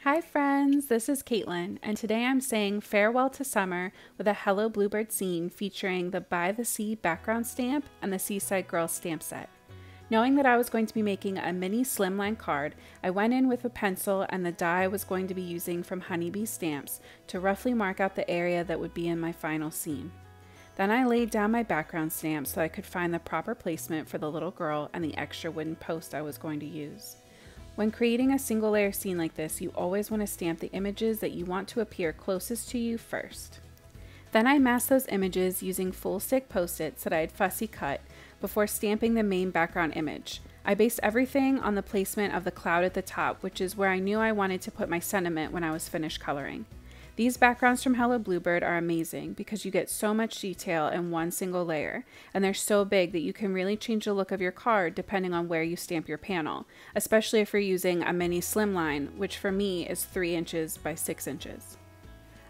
Hi friends, this is Caitlin, and today I'm saying farewell to summer with a Hello Bluebird scene featuring the By the Sea background stamp and the Seaside Girls stamp set. Knowing that I was going to be making a mini slimline card, I went in with a pencil and the die I was going to be using from Honeybee Stamps to roughly mark out the area that would be in my final scene. Then I laid down my background stamp so I could find the proper placement for the little girl and the extra wooden post I was going to use. When creating a single layer scene like this, you always want to stamp the images that you want to appear closest to you first. Then I masked those images using full stick post-its that I had fussy cut before stamping the main background image. I based everything on the placement of the cloud at the top, which is where I knew I wanted to put my sentiment when I was finished coloring. These backgrounds from Hello Bluebird are amazing because you get so much detail in one single layer, and they're so big that you can really change the look of your card depending on where you stamp your panel, especially if you're using a mini slimline, which for me is 3 inches by 6 inches.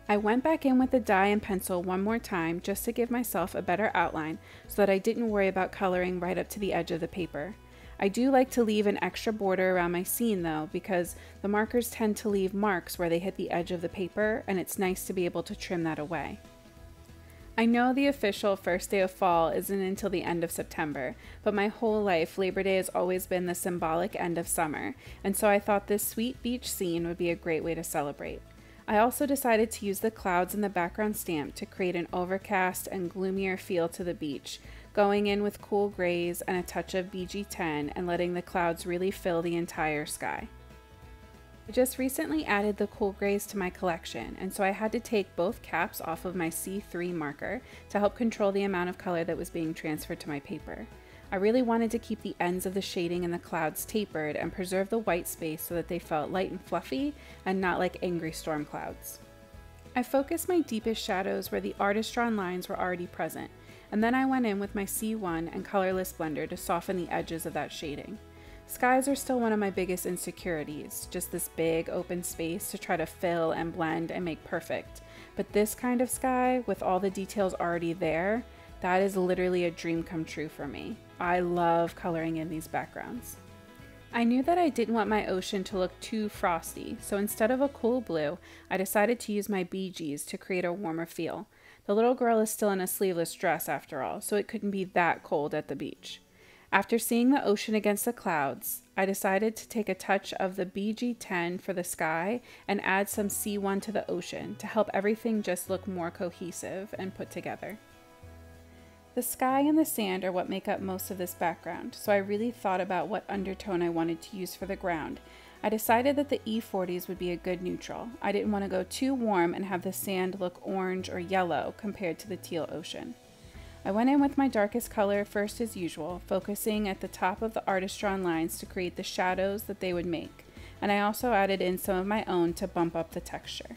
I went back in with the die and pencil one more time just to give myself a better outline so that I didn't worry about coloring right up to the edge of the paper. I do like to leave an extra border around my scene though, because the markers tend to leave marks where they hit the edge of the paper, and it's nice to be able to trim that away. I know the official first day of fall isn't until the end of September, but my whole life Labor Day has always been the symbolic end of summer, and so I thought this sweet beach scene would be a great way to celebrate. I also decided to use the clouds in the background stamp to create an overcast and gloomier feel to the beach, going in with cool grays and a touch of BG10 and letting the clouds really fill the entire sky. I just recently added the cool grays to my collection, and so I had to take both caps off of my C3 marker to help control the amount of color that was being transferred to my paper. I really wanted to keep the ends of the shading in the clouds tapered and preserve the white space so that they felt light and fluffy and not like angry storm clouds. I focused my deepest shadows where the artist-drawn lines were already present, and then I went in with my C1 and colorless blender to soften the edges of that shading. Skies are still one of my biggest insecurities, just this big open space to try to fill and blend and make perfect. But this kind of sky, with all the details already there, that is literally a dream come true for me. I love coloring in these backgrounds. I knew that I didn't want my ocean to look too frosty, so instead of a cool blue, I decided to use my BGs to create a warmer feel. The little girl is still in a sleeveless dress after all, so it couldn't be that cold at the beach. After seeing the ocean against the clouds, I decided to take a touch of the BG10 for the sky and add some C1 to the ocean to help everything just look more cohesive and put together. The sky and the sand are what make up most of this background, so I really thought about what undertone I wanted to use for the ground. I decided that the E40s would be a good neutral. I didn't want to go too warm and have the sand look orange or yellow compared to the teal ocean. I went in with my darkest color first as usual, focusing at the top of the artist-drawn lines to create the shadows that they would make, and I also added in some of my own to bump up the texture.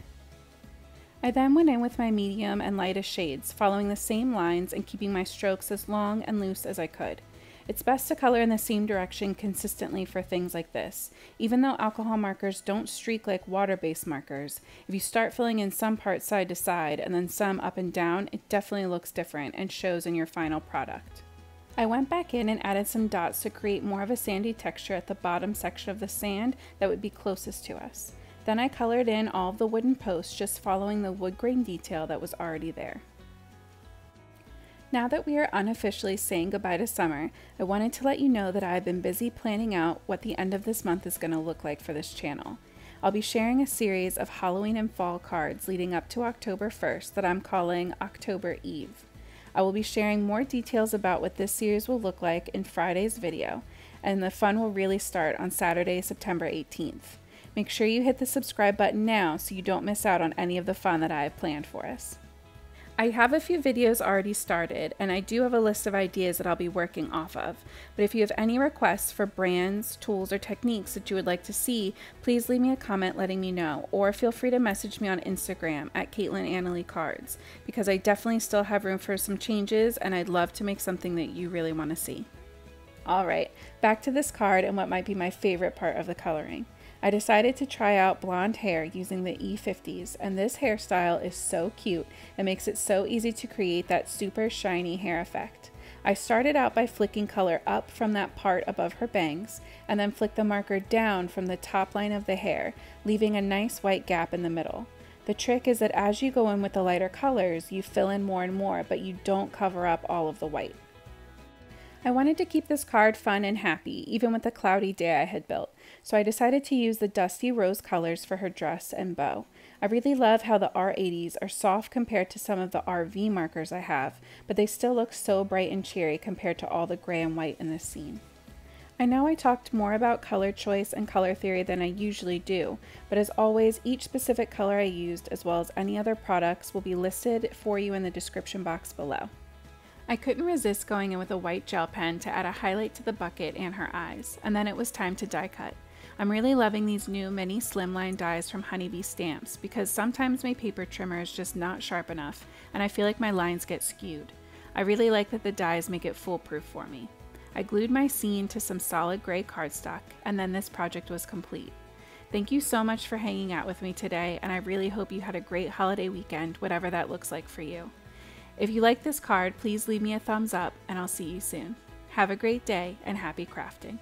I then went in with my medium and lightest shades, following the same lines and keeping my strokes as long and loose as I could. It's best to color in the same direction consistently for things like this. Even though alcohol markers don't streak like water-based markers, if you start filling in some parts side to side and then some up and down, it definitely looks different and shows in your final product. I went back in and added some dots to create more of a sandy texture at the bottom section of the sand that would be closest to us. Then I colored in all of the wooden posts, just following the wood grain detail that was already there. Now that we are unofficially saying goodbye to summer, I wanted to let you know that I have been busy planning out what the end of this month is going to look like for this channel. I'll be sharing a series of Halloween and fall cards leading up to October 1st that I'm calling October Eve. I will be sharing more details about what this series will look like in Friday's video, and the fun will really start on Saturday, September 18th. Make sure you hit the subscribe button now so you don't miss out on any of the fun that I have planned for us. I have a few videos already started, and I do have a list of ideas that I'll be working off of, but if you have any requests for brands, tools, or techniques that you would like to see, please leave me a comment letting me know, or feel free to message me on Instagram at CaitlinAnnaleeCards, because I definitely still have room for some changes, and I'd love to make something that you really want to see. Alright, back to this card and what might be my favorite part of the coloring. I decided to try out blonde hair using the E50s, and this hairstyle is so cute and makes it so easy to create that super shiny hair effect. I started out by flicking color up from that part above her bangs, and then flicked the marker down from the top line of the hair, leaving a nice white gap in the middle. The trick is that as you go in with the lighter colors, you fill in more and more, but you don't cover up all of the white. I wanted to keep this card fun and happy, even with the cloudy day I had built, so I decided to use the dusty rose colors for her dress and bow. I really love how the R80s are soft compared to some of the RV markers I have, but they still look so bright and cheery compared to all the gray and white in this scene. I know I talked more about color choice and color theory than I usually do, but as always, each specific color I used, as well as any other products, will be listed for you in the description box below. I couldn't resist going in with a white gel pen to add a highlight to the bucket and her eyes, and then it was time to die cut. I'm really loving these new mini Slimline dies from Honeybee Stamps because sometimes my paper trimmer is just not sharp enough and I feel like my lines get skewed. I really like that the dies make it foolproof for me. I glued my scene to some solid gray cardstock and then this project was complete. Thank you so much for hanging out with me today, and I really hope you had a great holiday weekend, whatever that looks like for you. If you like this card, please leave me a thumbs up and I'll see you soon. Have a great day and happy crafting.